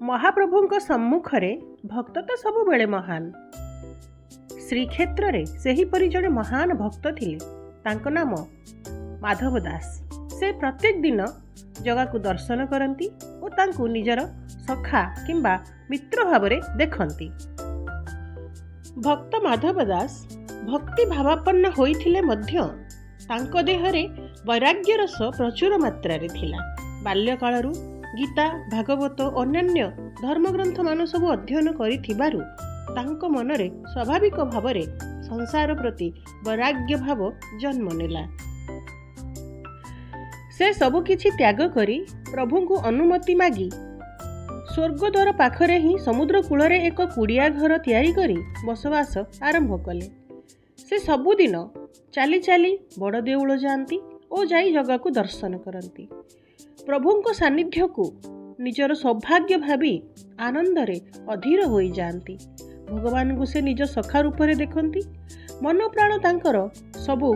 महाप्रभुଙ୍କ सम्मुखरे भक्त तो सबुबेले महान। श्रीक्षेत्र रे सेहीपरि जड़े महान भक्त थिले, तांको नाम माधव दास। से प्रत्येक दिन जगा को दर्शन करती और तांको निजर सखा किंबा मित्र भावरे देखंती। भक्त माधव दास भक्ति भावापन्न होइथिले मध्य तांको देहरे वैराग्य रस प्रचुर मात्रा रे थिला। बाल्यकालरू गीता भागवत अन्यान्य धर्मग्रंथ मान सब अध्ययन करिथिबारु तांको मनरे स्वाभाविक भावरे संसार प्रति वैराग्य भाव जन्म नेला। से सबु किछि त्याग करी प्रभु को अनुमति मागी स्वर्गद्वार पाखरे ही समुद्र कूलरे एक कुड़िया घर तैयारी करी बसवास आरंभ कले। से सबुदिन चाली चाली बड़ देउल जाती और जाई जगा को दर्शन करती। प्रभुଙ୍କ सानिध्य को निजर सौभाग्य भावी आनंदरे अधीर हो जाती। भगवान को से निज सखा रूप में देखती। मन प्राण तांकर सबु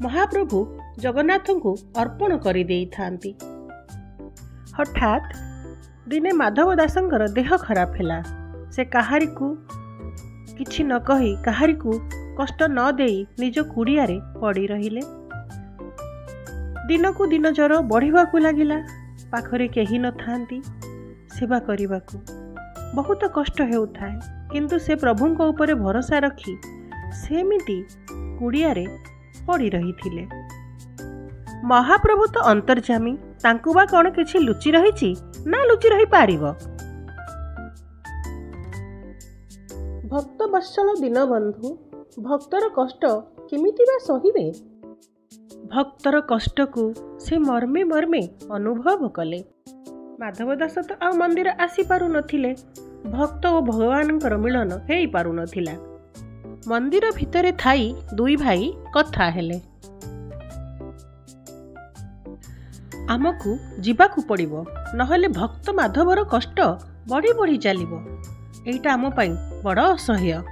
महाप्रभु जगन्नाथ को अर्पण कर दे थांती। हठात दिने माधव दासंकर देह खराब हैला। से कहारी को किछि न कही कहारी को कष्ट न देई निज कुड़िया रे पड़ी रहिले। दिन को दिन जर बढ़िबा को लागिला। पाखरे केही न थांती सेवा करिबा को बहुत कष्ट हेउथाय, किंतु से प्रभुଙ୍କ ऊपर भरोसा रखी सेमिति कुड़िया रे पड़ी रहिथिले। महाप्रभु तो अंतर्जामी, तांकु बा कौन किछि लुचि रहिछि ना लुचि रही पारिबो। भक्त वत्सल दीनबंधु भक्तर कष्ट केमिति बा सहिबे। भक्तर कष्ट को से मर्मे मर्मे अनुभव कले। माधव दास तो आ मंदिर आसी पारु नथिले। भक्त और भगवानकर मिलन हेई पारु नथिला। मंदिर भितरे थाई दुई भाई कथा हेले। आमकु जीवाकु पड़िबो, नहले भक्त माधवर कष्ट बढ़ी बढ़ी चलिबो। एइटा आम पई बड़ असह्य।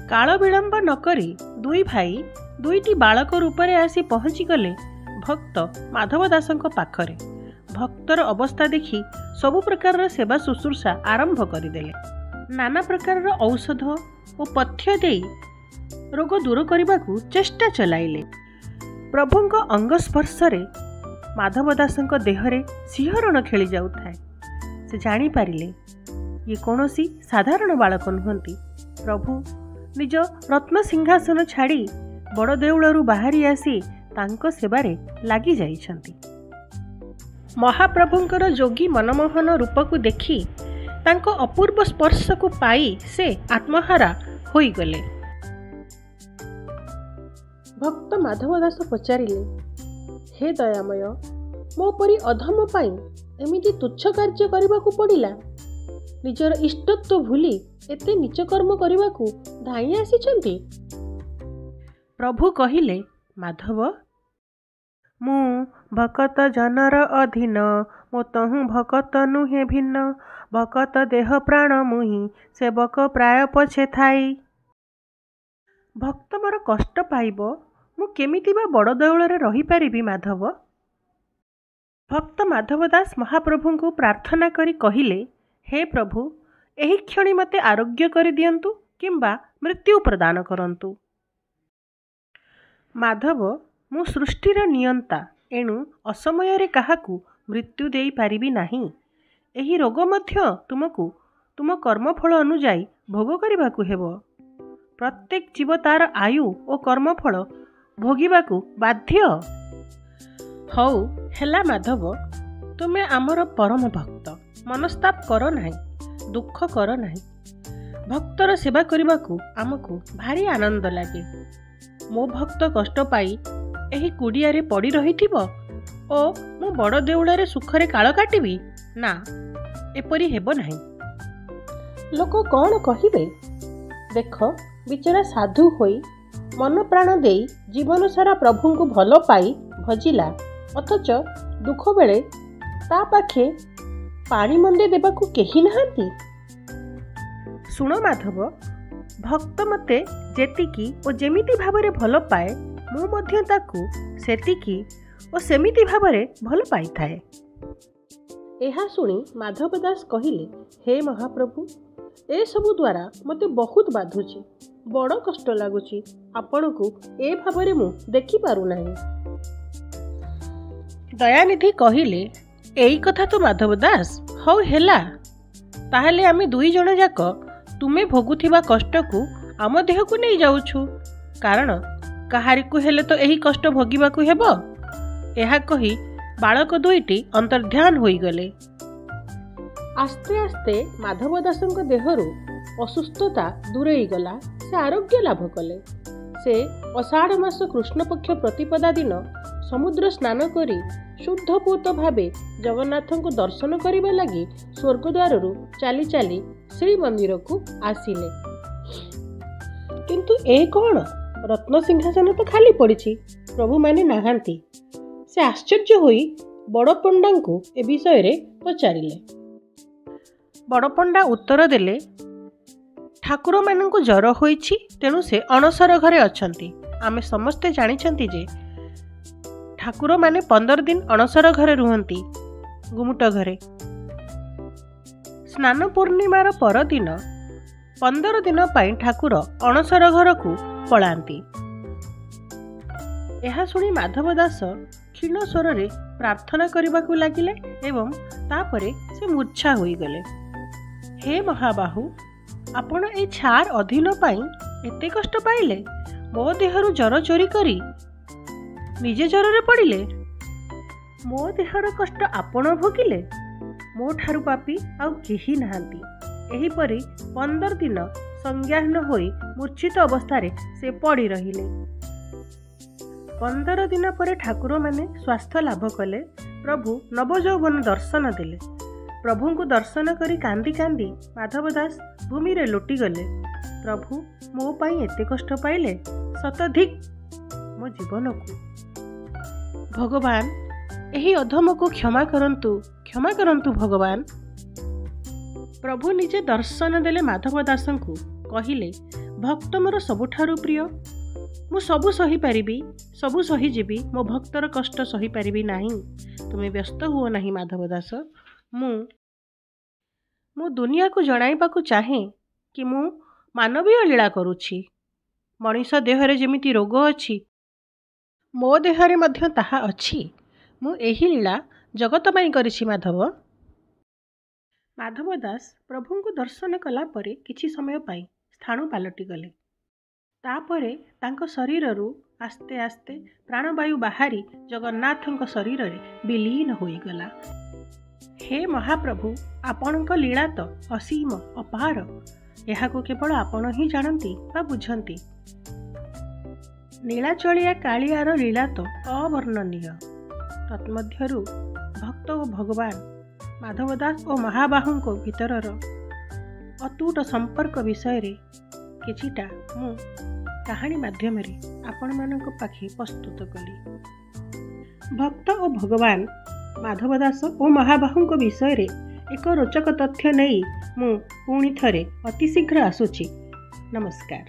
काल विलंब न करी दुई भाई दुईटी बालक रूप में आसी पहुँची गले भक्त माधव दासंक पाखरे। भक्तर अवस्था देखी सबु प्रकार सेवा शुश्रूषा आरंभ करदेले। नाना प्रकार औषध और पथ्य दे रोग दूर करने को चेष्टा चलाइले। प्रभुଙ୍କ अंग स्पर्शरे माधव दासंक देहरे सिंहरण खेली जाउथाय। से जानी पारिले ये कौनसी साधारण बालक नुहंती। प्रभु निज रत्न सिंहासन छाड़ी बड़ देउलरू बाहरी आसी तांको सेवारे लागी जाइछंती। महाप्रभुंकर जोगी मनमोहन रूप को देखी तांको अपूर्व स्पर्श को पाई से आत्महारा होई गले। भक्त माधव दास पचारिले, हे दयामय, मो परी अधम पाई एमिति तुच्छ कार्य करबा को पड़िला। निजर इष्टत्व भूली एते नीच कर्म करबा को धाई आसीचंती। प्रभु कहिले, माधव, मु भकत जनर अधीन, मो तहु भकत नुहे भिन्न। भकत देह प्राण मुहि, सेवक प्राय पछे थाई। भक्त मोर कष्ट पाइब, मु केमिति बा बड़ देउलरे रही पारिबी माधव। भक्त माधव दास महाप्रभु को प्रार्थना करी कहिले, हे प्रभु, एही क्षणी मते आरोग्य करि दियंतु किंबा मृत्यु प्रदान करंतु। माधव, मु सृष्टिर नियंता, एणु असमय काहाकू मृत्यु देई पारिबी नाही। एही रोग मध्य तुमको तुम कर्मफल अनुजाई भोग करिबाकू हेबो। प्रत्येक जीव तार आयु और कर्मफल भोगिबाकू बाध्य। हौ हेला माधव, तुमे आमर परम भक्त। मनस्ताप कर नाही, दुख कर नाही। भक्तर सेवा करिबाकू आमको भारी आनंद लागे। मो भक्त कष्ट पाई एही कुड़िया रे पड़ी रहिथिबो ओ मु बड़ देउलरे सुखरे काल काटिबी ना, एपरी हेबो नाही। लोक कौन कहिबे। देख, बिचरा साधु होई मन प्राण देई जीवन सारा प्रभु को भल पाई भजिला, अथच दुख बेले ता पाखे पानी मंदे देबाकू केही नाहांती। सुण माधव, भक्त मते जेतिकी और जेमिति भावरे भल पाए, मु मध्य ताकू सेतिकी और सेमिति भावरे भल पाई थाए। ଏହା ଶୁଣି ମାଧବ ଦାସ କହିଲେ, ହେ ମହାପ୍ରଭୁ, ଏସବୁ ଦ୍ୱାରା ମୋତେ ବହୁତ ବାଧୁଛି, ବଡ଼ କଷ୍ଟ ଲାଗୁଛି। ଆପଣଙ୍କୁ ଏ ଭାବରେ ମୁଁ ଦେଖିପାରୁନାହିଁ। ଦୟାନିଧି କହିଲେ, ଏଇ କଥା ତ ମାଧବ ଦାସ, ହଉ ହେଲା, ତାହେଲେ ଆମେ ଦୁଇ ଜଣ ଯାକ ତୁମେ ଭୋଗୁଥିବା କଷ୍ଟକୁ ଆମ ଦେହକୁ ନେଇ ଯାଉଛୁ, କାରଣ କାହାରିକୁ ହେଲେ ତ ଏହି କଷ୍ଟ ଭୋଗିବାକୁ ହେବ। ଏହା କହି ବାଳକ ଦୁଇଟି ଅନ୍ତର୍ଧ୍ୟାନ ହୋଇଗଲେ। ଆସ୍ତେ ଆସ୍ତେ ମାଧବ ଦାସଙ୍କ ଦେହରୁ ଅସୁସ୍ଥତା ଦୂରେଇଗଲା। ସେ ଆରୋଗ୍ୟ ଲାଭ କଲେ। ସେ ଅଷାଢ଼ ମାସ କୃଷ୍ଣପକ୍ଷ ପ୍ରତିପଦା ଦିନ ସମୁଦ୍ର ସ୍ନାନ କରି ଶୁଦ୍ଧପୂତ ଭାବେ ଜଗନ୍ନାଥଙ୍କୁ ଦର୍ଶନ କରିବା ଲାଗି ସ୍ୱର୍ଗଦ୍ୱାରରୁ ଚାଲି ଚାଲି ଶ୍ରୀମନ୍ଦିରକୁ ଆସିଲେ। କିନ୍ତୁ ଏ କ'ଣ, ରତ୍ନସିଂହାସନ ତ ଖାଲି ପଡ଼ିଛି, ପ୍ରଭୁମାନେ ନାହାନ୍ତି। ସେ ଆଶ୍ଚର୍ଯ୍ୟ ହୋଇ ବଡ଼ପଣ୍ଡାଙ୍କୁ ଏ ବିଷୟରେ ପଚାରିଲେ। ବଡ଼ପଣ୍ଡା ଉତ୍ତର ଦେଲେ, ଠାକୁରମାନଙ୍କୁ ଜ୍ୱର ହୋଇଛି, ତେଣୁ ସେ ଅଣସର ଘରେ ଅଛନ୍ତି। ଆମେ ସମସ୍ତେ ଜାଣିଛନ୍ତି ଯେ ଠାକୁରମାନେ 15 ଦିନ ଅଣସର ଘରେ ରୁହନ୍ତି, ଗୁମୁଟ ଘରେ। ସ୍ନାନ ପୂର୍ଣ୍ଣିମାର ପରଦିନ 15 ଦିନ ପାଇଁ ଠାକୁର ଅଣସର ଘରକୁ ପଳାନ୍ତି। ଏହା ଶୁଣି ମାଧବ ଦାସ କ୍ଷୀଣ ସ୍ୱରରେ ପ୍ରାର୍ଥନା କରିବାକୁ ଲାଗିଲେ ଏବଂ ତାପରେ ସେ ମୂର୍ଚ୍ଛା ହୋଇଗଲେ। ହେ ମହାବାହୁ, ଆପଣ ଏଇ ଛାର ଅଧୀନ ପାଇଁ ଏତେ କଷ୍ଟ ପାଇଲେ? ମୋ ଦେହରୁ ଜ୍ୱର ଚୋରି କରି ନିଜେ ଜ୍ୱରରେ ପଡ଼ିଲେ। ମୋ ଦେହର କଷ୍ଟ ଆପଣ ଭୋଗିଲେ। ମୋ ଠାରୁ ପାପୀ ଆଉ କେହି ନାହାନ୍ତି। ଏହିପରି 15 ଦିନ ସଂଜ୍ଞାହୀନ ହୋଇ ମୂର୍ଚ୍ଛିତ ଅବସ୍ଥାରେ ସେ ପଡ଼ି ରହିଲେ। 15 ଦିନ ପରେ ଠାକୁରମାନେ ସ୍ୱାସ୍ଥ୍ୟ ଲାଭ କଲେ। ପ୍ରଭୁ ନବଯୌବନ ଦର୍ଶନ ଦେଲେ। ପ୍ରଭୁଙ୍କୁ ଦର୍ଶନ କରି କାନ୍ଦି କାନ୍ଦି ମାଧବ ଦାସ ଭୂମିରେ ଲୋଟିଗଲେ। ପ୍ରଭୁ ମୋ ପାଇଁ ଏତେ କଷ୍ଟ ପାଇଲେ, ଶତଧିକ ମୋ ଜୀବନକୁ। ଭଗବାନ, ଏହି ଅଧମକୁ କ୍ଷମା କରନ୍ତୁ, କ୍ଷମା କରନ୍ତୁ ଭଗବାନ। ପ୍ରଭୁ ନିଜେ ଦର୍ଶନ ଦେଲେ ମାଧବ ଦାସଙ୍କୁ। କହିଲେ, ଭକ୍ତ ମୋର ସବୁଠାରୁ ପ୍ରିୟ। ମୁଁ ସବୁ ସହିପାରିବି, ସବୁ ସହିଯିବି, ମୋ ଭକ୍ତର କଷ୍ଟ ସହିପାରିବି ନାହିଁ। ତୁମେ ବ୍ୟସ୍ତ ହୁଅ ନାହିଁ ମାଧବ ଦାସ। ମୁଁ ଦୁନିଆକୁ ଜଣାଇବାକୁ ଚାହେଁ କି ମୁଁ ମାନବୀୟ ଲୀଳା କରୁଛି। ମଣିଷ ଦେହରେ ଯେମିତି ରୋଗ ଅଛି, ମୋ ଦେହରେ ମଧ୍ୟ ତାହା ଅଛି। ମୁଁ ଏହି ଲୀଳା ଜଗତ ପାଇଁ କରିଛି ମାଧବ। ମାଧବ ଦାସ ପ୍ରଭୁଙ୍କୁ ଦର୍ଶନ କଲା ପରେ କିଛି ସମୟ ପାଇଁ ସ୍ଥାଣୁ ପାଲଟିଗଲେ। ତାପରେ ତାଙ୍କ ଶରୀରରୁ ଆସ୍ତେ ଆସ୍ତେ ପ୍ରାଣବାୟୁ ବାହାରି ଜଗନ୍ନାଥଙ୍କ ଶରୀରରେ ବିଲୀନ ହୋଇଗଲା। ହେ ମହାପ୍ରଭୁ, ଆପଣଙ୍କ ଲୀଳା ତ ଅସୀମ ଅପାର। ଏହାକୁ କେବଳ ଆପଣ ହିଁ ଜାଣନ୍ତି ବା ବୁଝନ୍ତି। ନୀଳାଚଳିଆ କାଳିଆର ଲୀଳା ତ ଅବର୍ଣ୍ଣନୀୟ। ତନ୍ମଧ୍ୟରୁ ଭକ୍ତ ଓ ଭଗବାନ ମାଧବ ଦାସ ଓ ମହାବାହୁଙ୍କ ଭିତରର ଅତୁଟ ସମ୍ପର୍କ ବିଷୟରେ କିଛିଟା ମୁଁ କାହାଣୀ ମାଧ୍ୟମରେ ଆପଣମାନଙ୍କ ପାଖେ ପ୍ରସ୍ତୁତ କଲି। ଭକ୍ତ ଓ ଭଗବାନ ମାଧବ ଦାସ ଓ ମହାବାହୁଙ୍କ ବିଷୟରେ ଏକ ରୋଚକ ତଥ୍ୟ ନେଇ ମୁଁ ପୁଣି ଥରେ ଅତି ଶୀଘ୍ର ଆସୁଛି। ନମସ୍କାର।